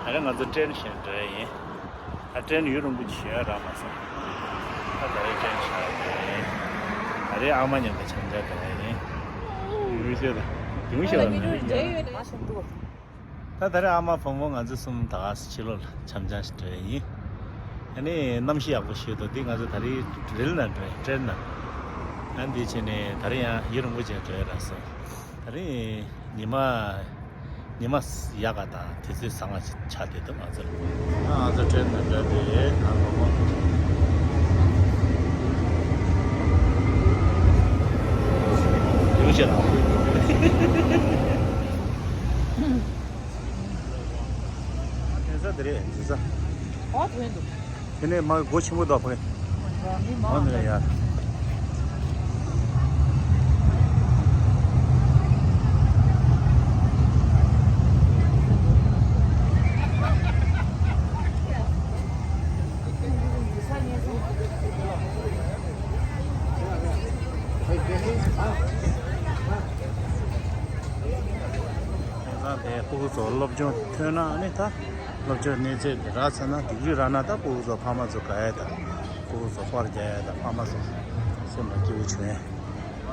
还是我是真心这人，还真有种不缺的嘛是，他这真缺的，还是阿妈娘的存在的人，有些的，有些的。他这阿妈父母我是送大去了，参加是这人，那那么些不学的，对我是他的人了这真的，俺的现在他的呀有种不缺这的是，他的你们亚个的，这是上了差的多嘛子，这真的这的，那个有些了，这里是啥？现在嘛，过去没多少，那个呀。보고서 럽죠 tö나 아니다 럽죠 내제 라사나 디그라나다 보고서 파마서 가야다 보고서 파르자야다 파마서 손나 기우치네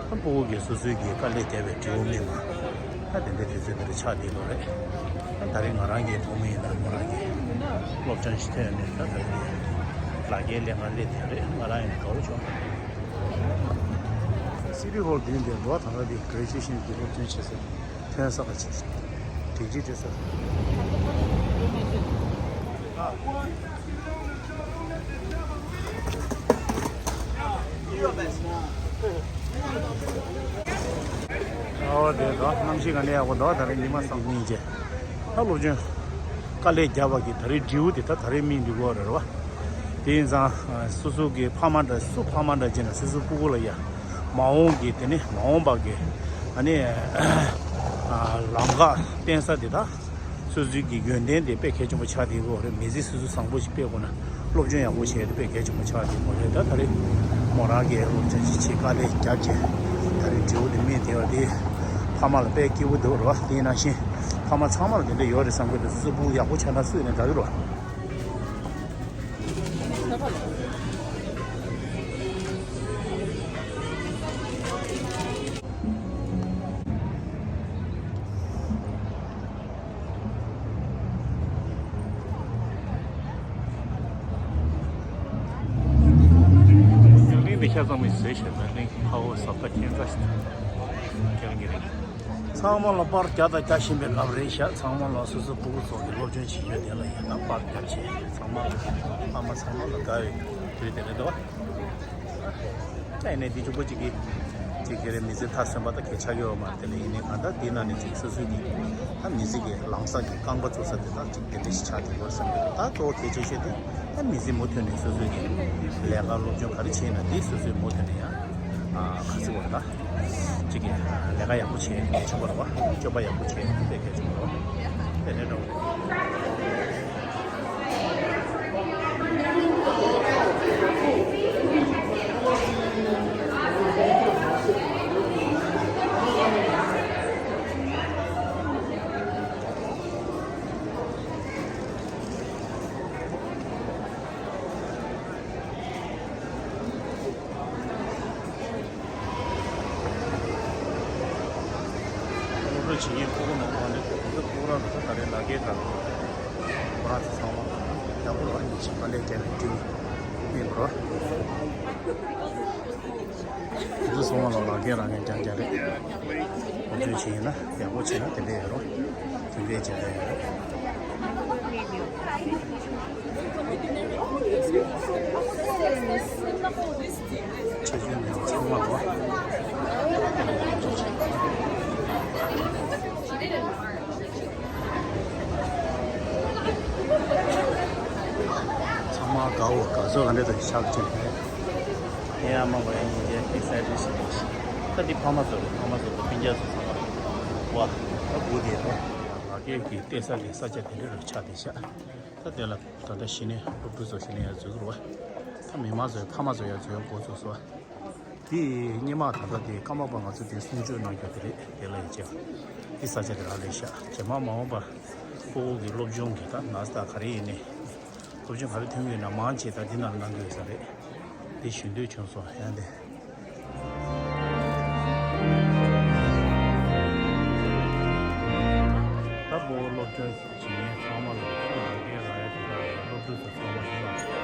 한 보고게 수수기 깔리 대베 지오미마 하던데 대제들이 차디로래 한 다른 거랑게 도미나 뭐라게 럽전 시테네 다들 라게 레말레 대래 말아야 거죠 시리홀 딘데 뭐 당하디 그레이션 기록 전체에서 태어서 같이 디지털에서 내가 남시간에 하고 너 다른 이만 상이 이제 하루 중 깔래 잡아기 다리 지우디 다 다리 민디고 알아 대인상 수수기 파만다 수 파만다 지나 수수 부고라야 마옹기 되네 마옹바게 아니 랑가 댄사디다 수주기 연된데 백해 좀 차디고 메지 수수 상보시 빼고나 로전야 오시에도 백해 좀 차디고 해다 다리 모라게 로전시 치가래 잡지 다리 지우디 메디어디 파말 백기우도 디나시 파마 참말 근데 요리 상고도 수부 야고 차나 쓰는 다로 Some station, I think how supporting us. Someone apart Jada Kashmir Labration, someone losses a pool for the Roger Chiyadela, apart Kachi, someone the guy treated the door. I need to go to get a visit Tassel, but the Kechago Martini, and that dinner is Suzuki, and music, Langsaki, Kango to set the dish chatting or something. That all teaches it. 미지 못하는 수준이 내가 로좀 가르치는 이 수준 못하네요. 가지고 왔다. 저기 내가 약부치 줘봐라. 줘봐 약부치 되게 좀. 내려놓. 지금 보고는 그 보라서 다른 나게 가고 보라서 상황 야구로 많이 집발에 되는 팀으로 그 상황을 나게라는 장자를 어제 지나 야구 지나 되대로 준비해 줘요. 제주는 정말 정말 가서 간데도 샤브지. 예, 아마 뭐 이제 비싸듯이. 근데 파마도 빈자서 와, 어디에도 아게 대사리 사제들을 차대샤. 다들 다들 신에 부부서 신에 저거. 타미마저 파마저야 저 고소서. 이 니마 다다디 까마방아서 된 송주는 것들이 될래죠. 이 사제들 알레샤. 제마 마오바 포기 롭종 기타 나스다 카리네 롭종 카리 튕기나 만치다 디나는 게 있어래 대신도 청소 해야 돼 다보 롭종 지에 사마로 이게 가야 되다 롭종서 사마시나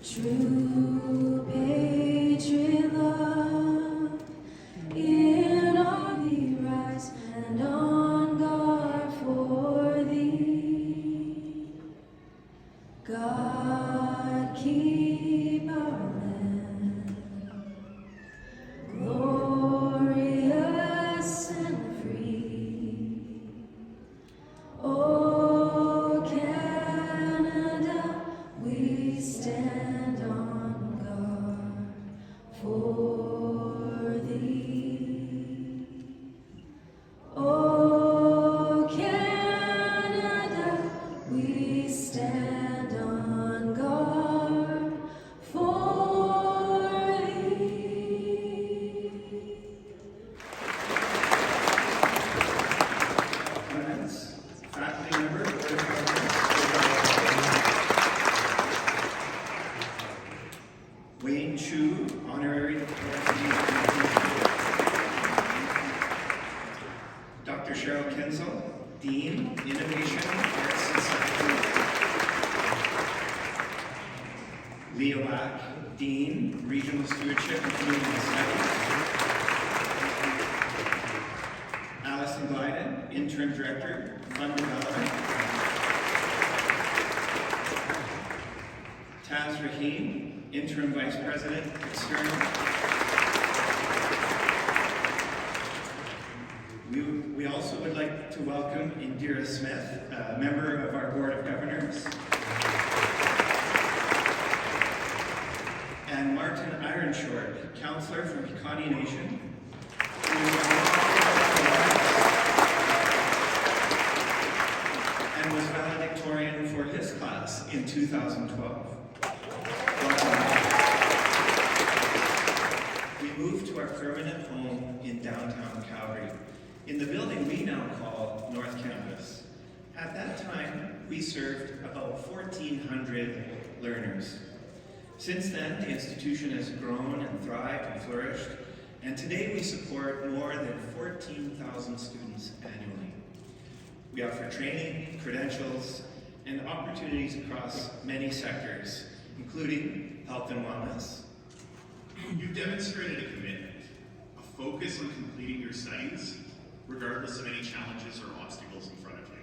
True patriot love, in all thee rise and on guard for thee. God keep our land glorious and free. Oh, Canada, we stand on guard for thee. Oh, Canada, we stand on guard for thee. Friends, faculty members, Wayne Chu, honorary Dr. Cheryl Kenzel, Dean, Innovation, Arts and Science. Leo Lack, Dean, Regional Stewardship and Community Studies. Allison Glyden, Interim Director, Fund Development. Taz Rahim, Interim Vice President, External. We also would like to welcome Indira Smith, a member of our Board of Governors. And Martin Ironshort, Councillor from Piikani Nation. And was valedictorian for his class in 2012. We moved to our permanent home in downtown Calgary, in the building we now call North Campus. At that time, we served about 1,400 learners. Since then, the institution has grown and thrived and flourished, and today we support more than 14,000 students annually. We offer training, credentials, and opportunities across many sectors, including health and wellness. You've demonstrated a commitment, a focus on completing your studies, regardless of any challenges or obstacles in front of you.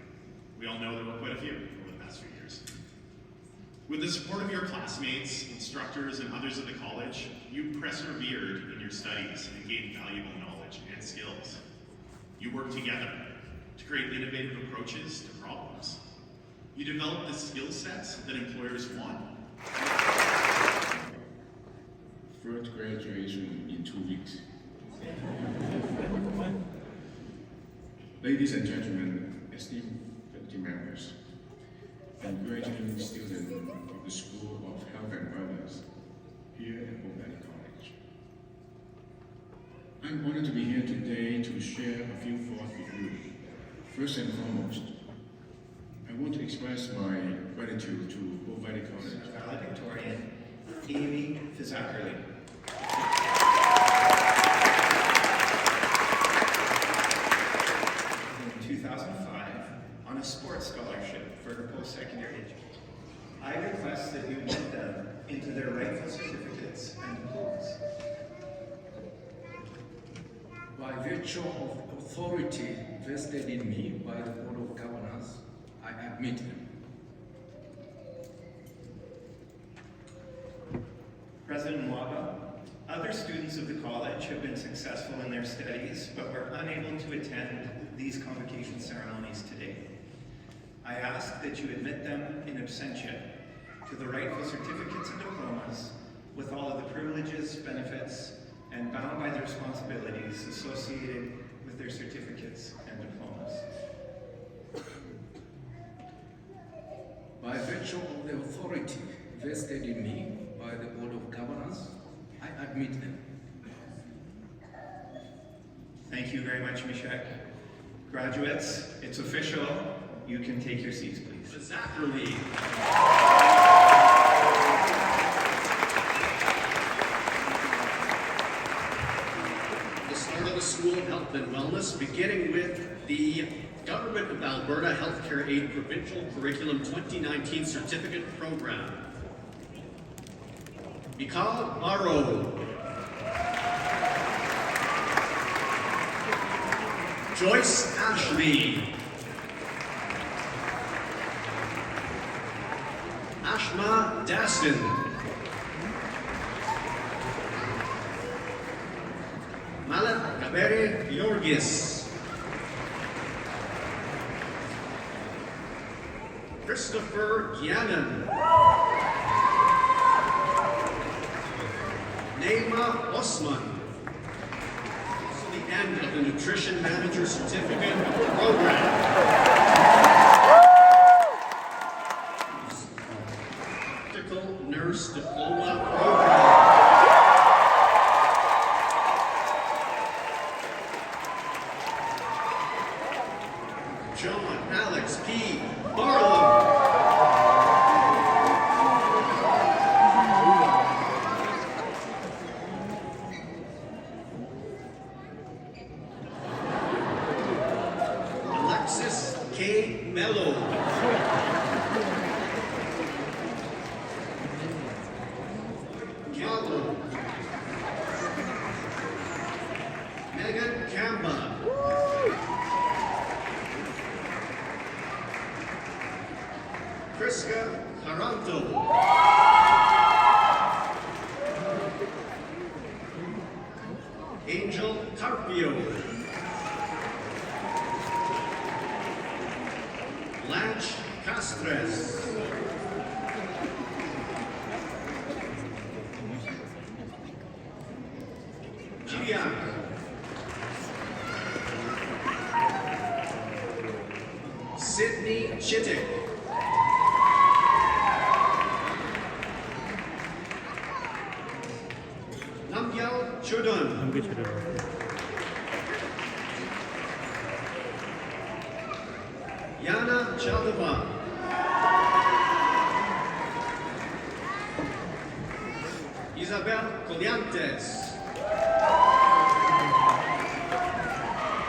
We all know there were quite a few over the past few years. With the support of your classmates, instructors, and others at the college, you persevered in your studies and gained valuable knowledge and skills. You worked together to create innovative approaches to problems. You developed the skill sets that employers want. First graduation in 2 weeks. Ladies and gentlemen, esteemed faculty members, and graduating students of the School of Health and Wellness here at Hope Valley College. I'm honored to be here today to share a few thoughts with you. First and foremost, I want to express my gratitude to Hope Valley College. Valedictorian, Amy Fizackerly. In 2005, on a sports scholarship for her post-secondary education, I request that you put them into their rightful certificates and diplomas. By virtue of authority vested in me by the Board of Governors, I admit them. President Mwaba, other students of the college have been successful in their studies, but were unable to attend these convocation ceremonies today. I ask that you admit them in absentia to the rightful certificates and diplomas with all of the privileges, benefits, and bound by the responsibilities associated with their certificates and diplomas. By virtue of the authority vested in me by the Board of Governors, I admit them. Thank you very much, Mishek. Graduates, it's official. You can take your seats, please. Fizackerly. The start of the School of Health and Wellness, beginning with the Government of Alberta Healthcare Aid Provincial Curriculum 2019 Certificate Program. Mikal Barrow. Joyce Ashley. Ashma Daston. Malak Kabere Yorgis. Christopher Giannon. Naima Osman. This is the end of the Nutrition Manager Certificate Program. Practical Nurse Diploma Program. John Alex P. Barlow. Alexis K. Mello. Gallo. Megan Kamba. Priska Caranto. Angel Carpio. Blanche Castres. Gian. Sydney Chittick. Namgyal Chodun. Yana Chaldevan. Isabel Colliantes.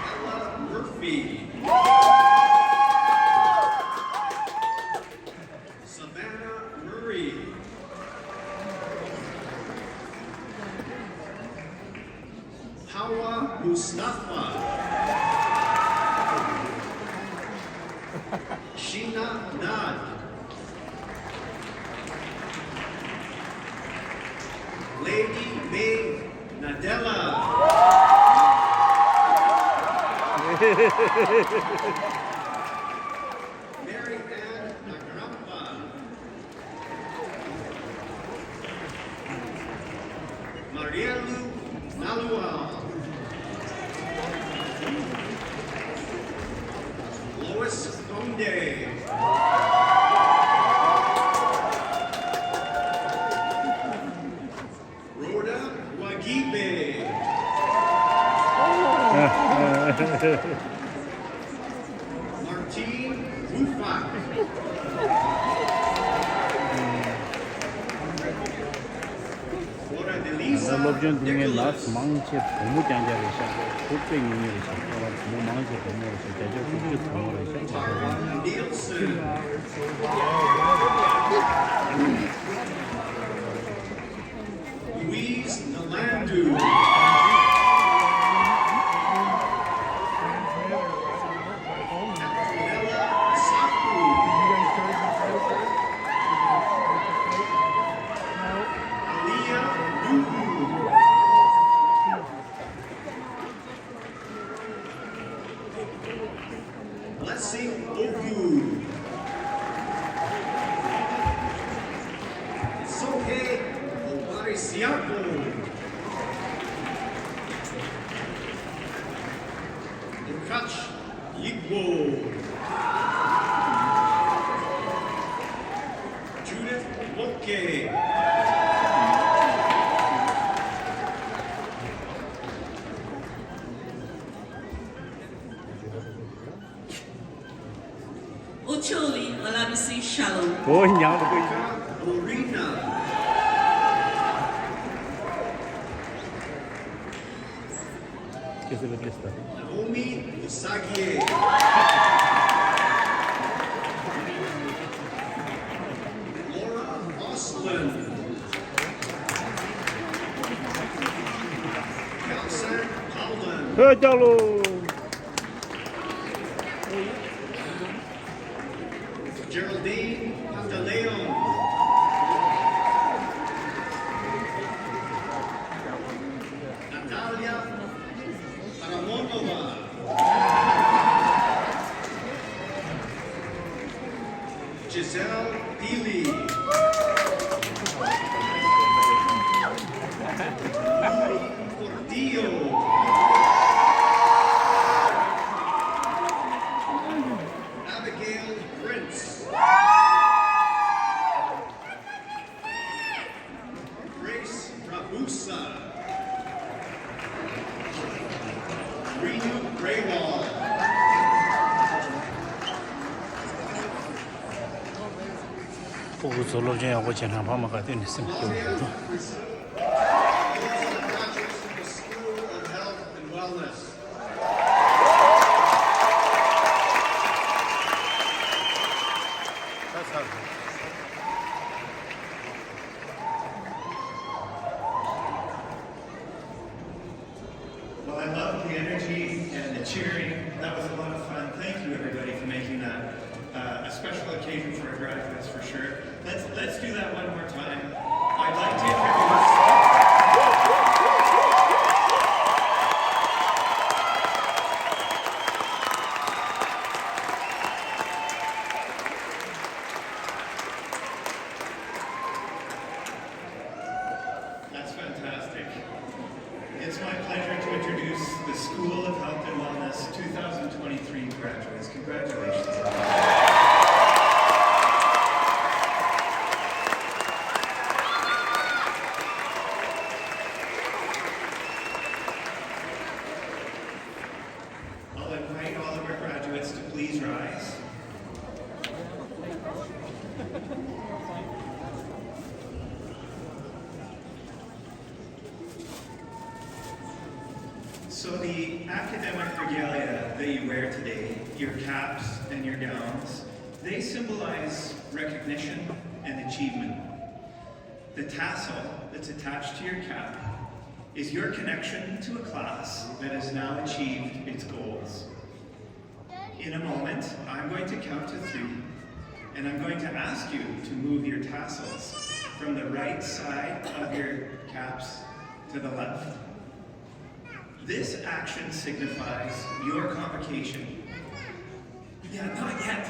Ella Murphy. Savannah Murray. Hawa Mustafa. Sheena Nad. Lady May Nadella. Mary Ann Nagarampa. Marielu Nalual. Lois Conde. Rhoda Wagibe. Martine Wufak. Ora Delisa 럽전 중에 Nicholas. 라스 망치 고무장자를 시작해 국백 용역을 시작하고 뭐 망치 고무를 시작해 국백 고무를 시작하고 Nielsen. Louise Nalandu. Antonella Saku. Aliyah Nuhu. Blessing Ogu. Sohe Obarisiapo. Nkach Yigbo. Judith Woke. Ocholi Olabisi Shalom. 뭐 있냐고 뭐 Lorena. 계속 됐다. Naomi Usagie. Laura Oslin. 회장로. Geraldine Pantaleon. Natalia Paramonova. Giselle Deely. Portillo. Abigail Prince. Grace Rabusa. Renu Graywall. 보고서 로전하고 전화 받아가 되는 생각. Graduates from the School of Health and Wellness. Well, I love the energy and the cheering. That was a lot of fun. Thank you, everybody, for making that a special occasion for our graduates, for sure. Let's do that one more time. I'd like to introduce. That's fantastic. It's my pleasure to introduce the School of Health and Wellness 2023 graduates. Congratulations. I'll invite all of our graduates to please rise. So the academic regalia that you wear today, your caps and your gowns, they symbolize recognition and achievement. The tassel that's attached to your cap is your connection to a class that has now achieved its goals. In a moment, I'm going to count to 3, and I'm going to ask you to move your tassels from the right side of your caps to the left. This action signifies your convocation. Yeah, not yet.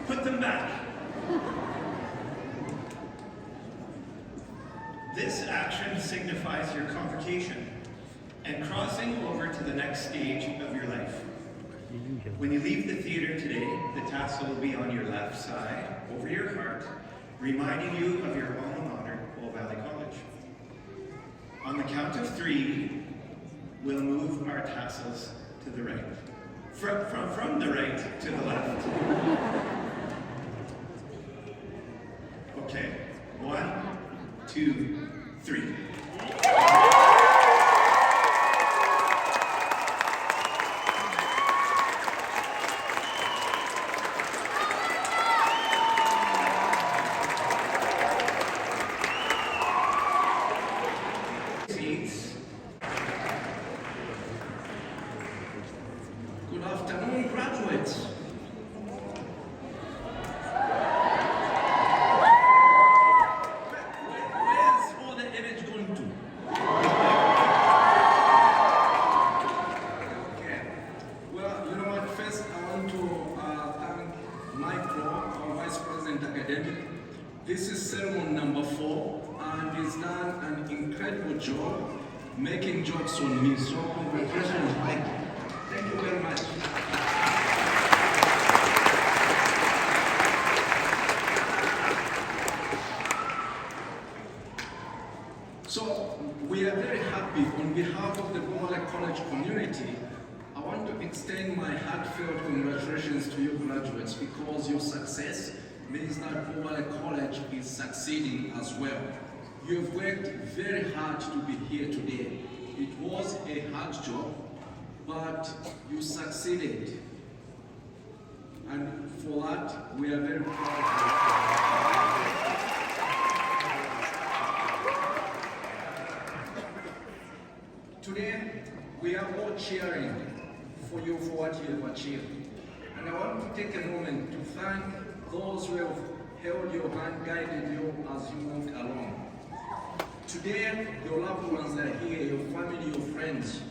Put them back. This action signifies your convocation and crossing over to the next stage of your life. When you leave the theater today, the tassel will be on your left side, over your heart, reminding you of your alma mater, Old Valley College. On the count of 3, we'll move our tassels to the right. From the right to the left. Okay, 1, 2, 3. Seats. Good afternoon, graduates. Where's all the energy going to? Okay. Well, you know what? First, I want to thank Michael, our Vice President Academic. This is ceremony number 4, and he's done an incredible job making jokes on me. So, congratulations, Mike. Thank you very much. So, we are very happy on behalf of the Bowale College community. I want to extend my heartfelt congratulations to you graduates, because your success means that Bowale College is succeeding as well. You have worked very hard to be here today. It was a hard job, but you succeeded. And for that, we are very proud of you. Today, cheering for you for what you have achieved. And I want to take a moment to thank those who have held your hand, guided you as you walked along. Today, your loved ones are here, your family, your friends.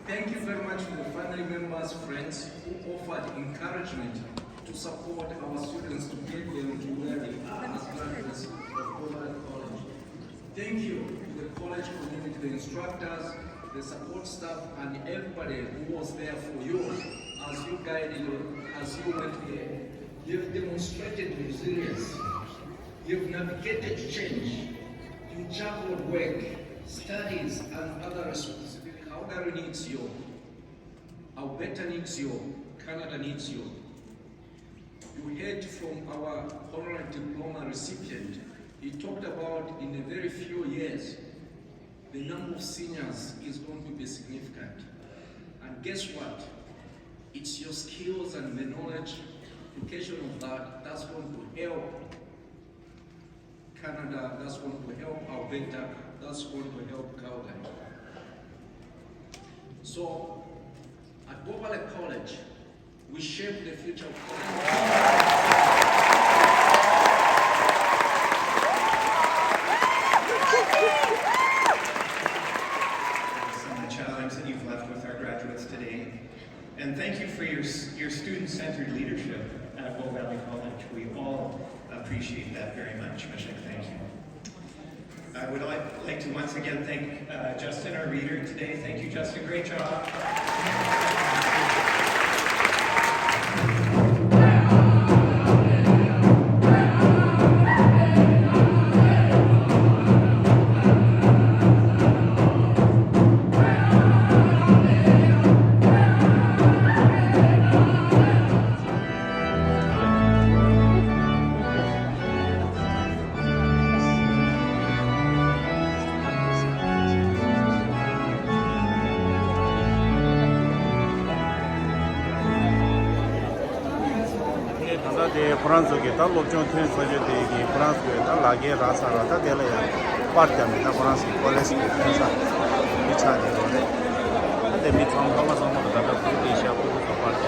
Thank you very much to the family members, friends who offered encouragement to support our students to get them to where they are as graduates of Conferring College. Thank you to the college community, the instructors, the support staff, and everybody who was there for you as you guided you, as you went here. You've demonstrated resilience. You've navigated change. You juggled work, studies, and other responsibilities. Calgary needs you. Alberta needs you. Canada needs you. You heard from our honorary diploma recipient. He talked about in a very few years, the number of seniors is going to be significant. And guess what? It's your skills and the knowledge, application of that, that's going to help Canada, that's going to help Alberta, that's going to help Calgary. So, at Conferring College, we shape the future of college. Some of the challenges that you've left with our graduates today. And thank you for your student-centered leadership at Bow Valley College. We all appreciate that very much. Mishik, thank you. I would like to once again thank Justin, our reader today. Thank you, Justin. Great job. 프랑스게 다 롭종 텐서제되기 프랑스에 다 라게 라사라다 될래야 파트면 프랑스 콜레지 텐사 이차네로네 근데 미창 가마상으로 다다 부디샤 부도 파트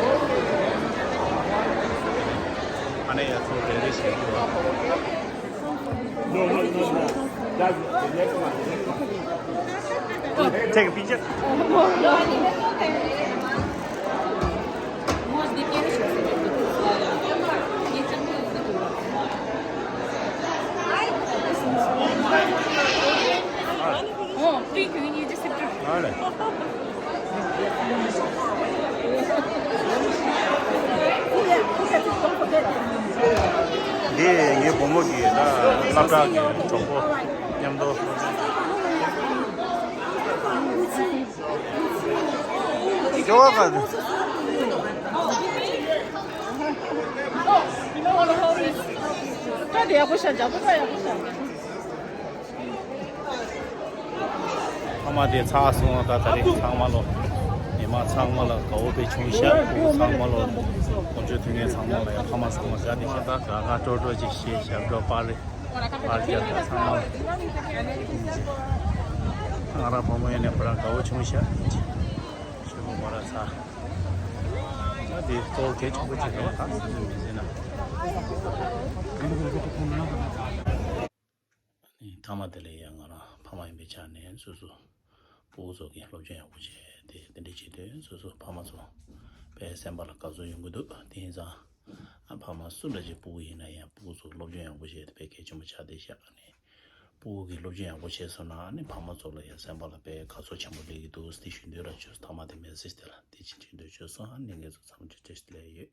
안에야 소데리시 No. That's the next one. Take a picture. Alright. 네, 이게 뭐뭐기다. 납작하게 좋고 냠도. 좋아가. 아마데 차스노 다다리 상말로 이마 상말로 거우베 총샤 상말로 먼저 등에 상말로 파마 상말까지 하다 가가 쪼쪼지 시샤도 빨리 빨리야 상말 알아 보면은 그런 거우 총샤 지금 말아서 어디 또 개초부지 다 쓰는 이 담아들이 양아라 파마이 배차네 수수 보석이 로전야 부지 데데치데 수수 파마소 배셈발 가서 연구도 대자 파마 수르지 부위나야 부수 로전야 부지 배게 좀 차대샤네 부기 로전야 부지에서나 아니 파마소로야 셈발 배 가서 참물리도 스테이션되라 주 담아데 메시스텔라 대치치도 줘서 한 내게서 삼주 테스트에